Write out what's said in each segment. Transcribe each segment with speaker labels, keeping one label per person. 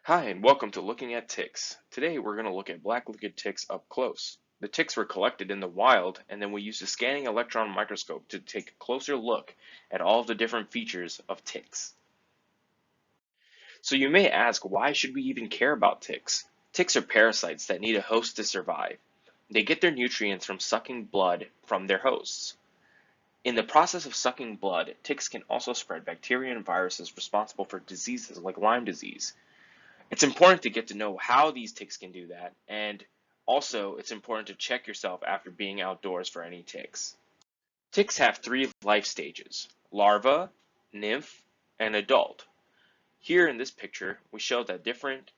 Speaker 1: Hi, and welcome to Looking at Ticks. Today we're going to look at black-legged ticks up close. The ticks were collected in the wild, and then we used a scanning electron microscope to take a closer look at all of the different features of ticks. So you may ask, why should we even care about ticks? Ticks are parasites that need a host to survive. They get their nutrients from sucking blood from their hosts. In the process of sucking blood, ticks can also spread bacteria and viruses responsible for diseases like Lyme disease. It's important to get to know how these ticks can do that, and also it's important to check yourself after being outdoors for any ticks. Ticks have three life stages: larva, nymph, and adult. Here in this picture, we show the different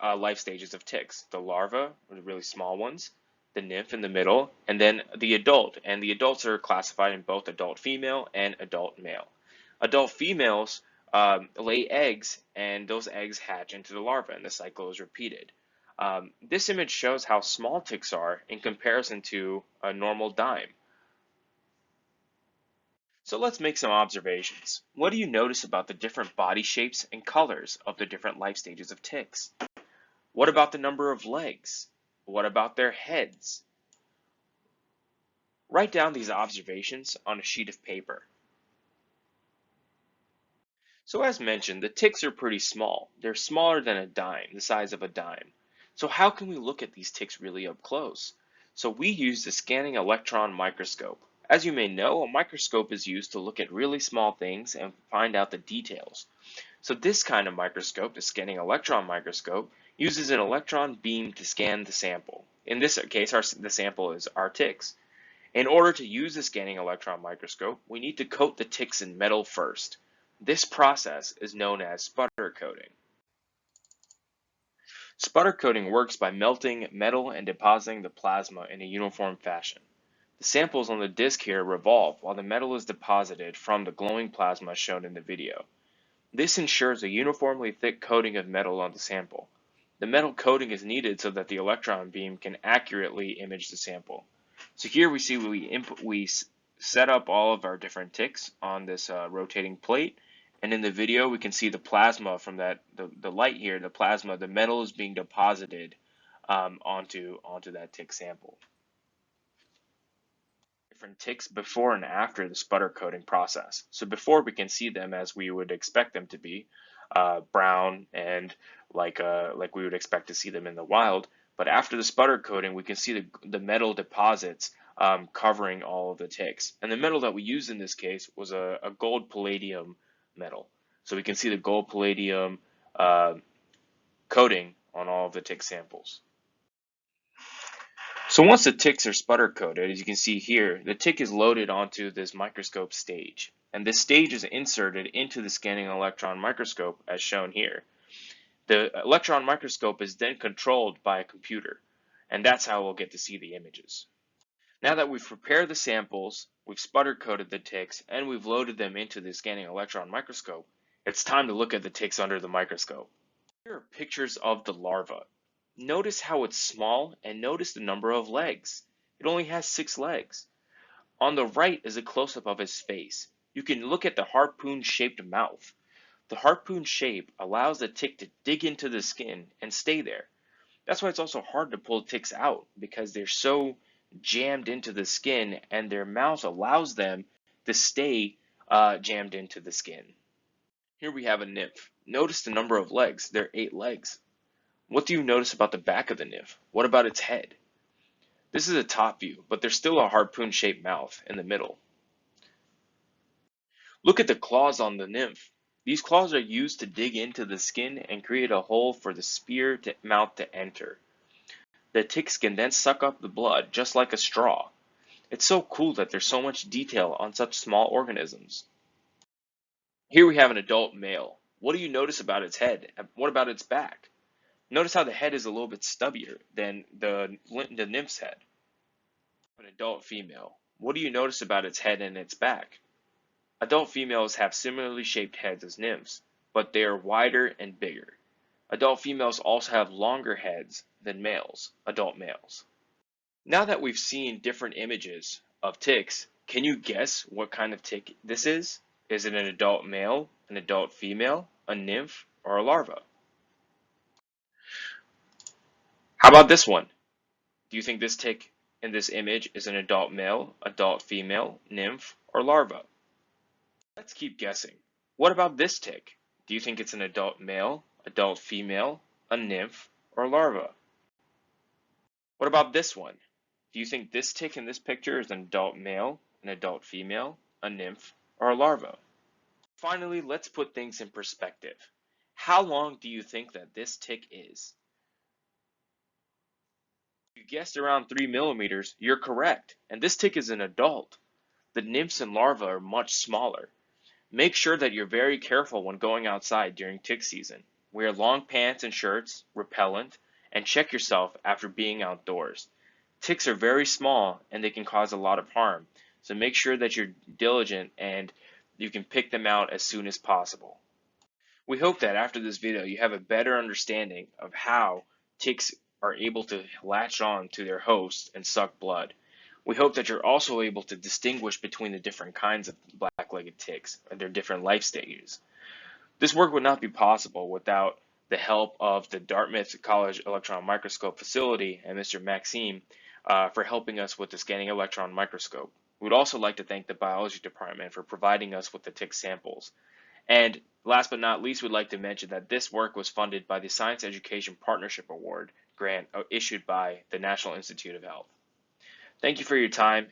Speaker 1: life stages of ticks. The larva, or the really small ones, the nymph in the middle, and then the adult. And the adults are classified in both adult female and adult male. Adult females lay eggs, and those eggs hatch into the larva, and the cycle is repeated. This image shows how small ticks are in comparison to a normal dime. So let's make some observations. What do you notice about the different body shapes and colors of the different life stages of ticks? What about the number of legs? What about their heads? Write down these observations on a sheet of paper. So as mentioned, the ticks are pretty small. They're smaller than a dime, the size of a dime. So how can we look at these ticks really up close? So we use the scanning electron microscope. As you may know, a microscope is used to look at really small things and find out the details. So this kind of microscope, the scanning electron microscope, uses an electron beam to scan the sample. In this case, the sample is our ticks. In order to use the scanning electron microscope, we need to coat the ticks in metal first. This process is known as sputter coating. Sputter coating works by melting metal and depositing the plasma in a uniform fashion. The samples on the disc here revolve while the metal is deposited from the glowing plasma shown in the video. This ensures a uniformly thick coating of metal on the sample. The metal coating is needed so that the electron beam can accurately image the sample. So here we see we set up all of our different ticks on this rotating plate, and in the video we can see the plasma from the light here, the plasma, the metal is being deposited onto that tick sample. Different ticks before and after the sputter coating process. So before, we can see them as we would expect them to be, brown and like we would expect to see them in the wild. But after the sputter coating, we can see the metal deposits covering all of the ticks. And the metal that we used in this case was a gold palladium metal. So we can see the gold palladium coating on all of the tick samples. So once the ticks are sputter coated, as you can see here, the tick is loaded onto this microscope stage. And this stage is inserted into the scanning electron microscope as shown here. The electron microscope is then controlled by a computer, and that's how we'll get to see the images. Now that we've prepared the samples, we've sputter coated the ticks, and we've loaded them into the scanning electron microscope, it's time to look at the ticks under the microscope. Here are pictures of the larva. Notice how it's small, and notice the number of legs. It only has 6 legs. On the right is a close-up of his face. You can look at the harpoon-shaped mouth. The harpoon shape allows the tick to dig into the skin and stay there. That's why it's also hard to pull ticks out, because they're so jammed into the skin, and their mouth allows them to stay jammed into the skin. Here we have a nymph. Notice the number of legs. There are 8 legs. What do you notice about the back of the nymph? What about its head? This is a top view, but there's still a harpoon-shaped mouth in the middle. Look at the claws on the nymph. These claws are used to dig into the skin and create a hole for the spear mouth to enter. The ticks can then suck up the blood just like a straw. It's so cool that there's so much detail on such small organisms. Here we have an adult male. What do you notice about its head? What about its back? Notice how the head is a little bit stubbier than the nymph's head. An adult female. What do you notice about its head and its back? Adult females have similarly shaped heads as nymphs, but they are wider and bigger. Adult females also have longer heads than adult males. Now that we've seen different images of ticks, can you guess what kind of tick this is? Is it an adult male, an adult female, a nymph, or a larva? How about this one? Do you think this tick in this image is an adult male, adult female, nymph, or larva? Let's keep guessing. What about this tick? Do you think it's an adult male, adult female, a nymph, or larva? What about this one? Do you think this tick in this picture is an adult male, an adult female, a nymph, or a larva? Finally, let's put things in perspective. How long do you think that this tick is? If you guessed around 3 millimeters, you're correct, and this tick is an adult. The nymphs and larvae are much smaller. Make sure that you're very careful when going outside during tick season. Wear long pants and shirts, repellent, and check yourself after being outdoors. Ticks are very small and they can cause a lot of harm, so make sure that you're diligent and you can pick them out as soon as possible. We hope that after this video you have a better understanding of how ticks are able to latch on to their host and suck blood. We hope that you're also able to distinguish between the different kinds of black-legged ticks and their different life stages. This work would not be possible without the help of the Dartmouth College Electron Microscope facility and Mr. Maxime for helping us with the scanning electron microscope. We would also like to thank the biology department for providing us with the tick samples. And last but not least, we'd like to mention that this work was funded by the Science Education Partnership Award grant issued by the National Institute of Health. Thank you for your time.